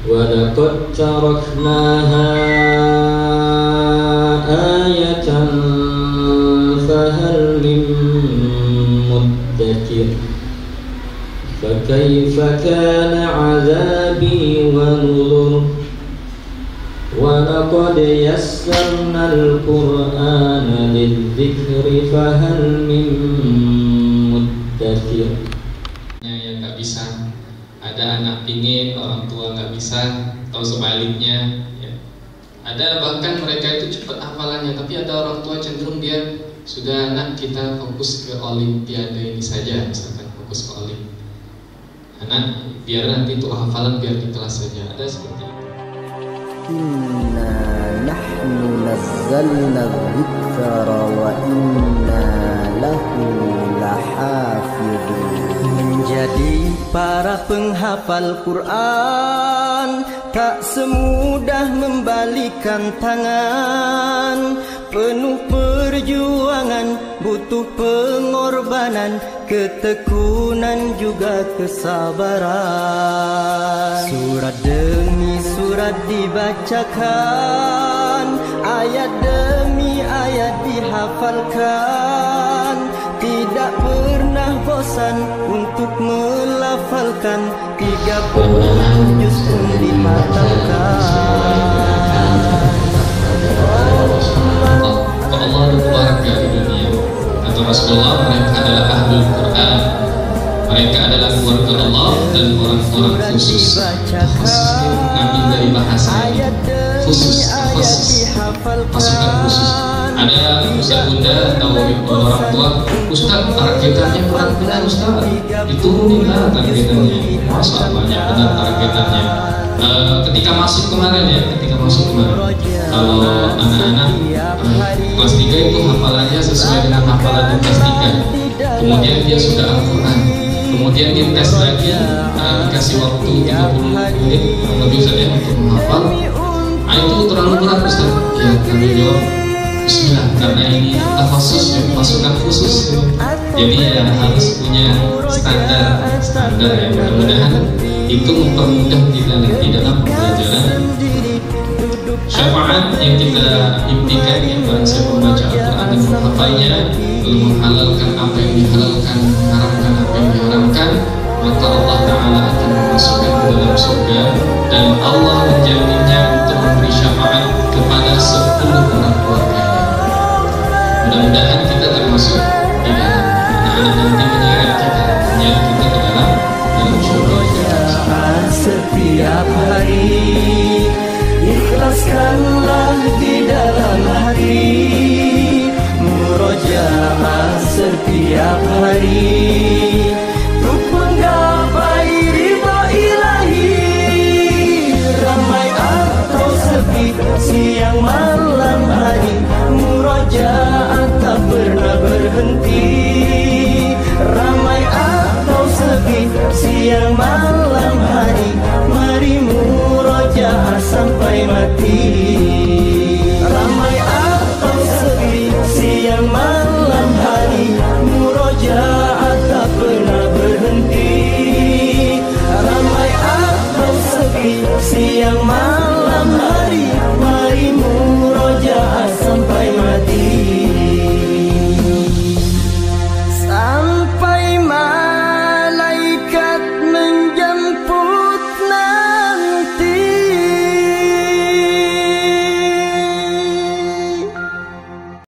ولقد تركناها آية فهل من مدكر فكيف كان عذابي ونذر ولقد يسرنا القرآن للذكر فهل من مدكر. Yang nggak bisa, ada anak pingin orang tua nggak bisa, atau sebaliknya ya. Ada bahkan mereka itu cepat hafalannya, tapi ada orang tua cenderung dia sudah anak kita fokus ke olimpiade ini saja, misalkan fokus ke olim. Anak biar nanti itu hafalan biar di kelas saja, ada seperti itu. Inna nahnu nazzalna dzikra wa inna lahu lahafidun. Menjadi para penghafal Quran tak semudah membalikan tangan. Penuh perjuangan, butuh pengorbanan, ketekunan juga kesabaran. Surat demi surat dibacakan, ayat demi ayat dihafalkan. Tidak pernah bosan untuk melafalkan, 30 juz pun dihafalkan. Allah keluarga di dunia kata Rasulullah, mereka adalah ahlul Quran, mereka adalah keluarga Allah dan orang-orang khusus. Ngambil dari bahasa ini khusus, pasukan khusus. Ada Ustaz Bunda atau orang tua, Ustaz targetannya berat benar Ustaz, diturunin lah targetannya. Masa banyak benar targetannya. Ketika masuk kemarin kalau anak-anak kelas 3 itu hafalannya sesuai dengan hafalan kelas 3. Kemudian dia sudah Al-Quran, kemudian dites lagi, dikasih waktu 30 menit lebih saja untuk menghafal. Itu terlalu berat Ustaz. Ya kami jawab bismillah, karena ini khusus ya, pasukan khusus ya. Jadi ya harus punya standar ya. Mudah-mudahan itu mempermudah kita di dalam pembelajaran. Syafaat yang kita impikan ya, barang siapa membaca Al-Quran dan menghafalnya, lalu menghalalkan apa yang dihalalkan, mengharamkan apa yang diharamkan, maka Allah Ta'ala akan memasukkan ke dalam surga, dan Allah menjaminnya untuk memberi syafaat kepada 10 orang keluarganya. Mudah-mudahan kita termasuk di dalam anak-anak nanti menyeret kita ke dalam surga. Setiap hari ikhlaskanlah di dalam hati, murojaah setiap hari untuk menggapai ridha ilahi. Ramai atau sepi, siang malam hari, murojaah tak pernah berhenti. Ramai atau sepi, siang malam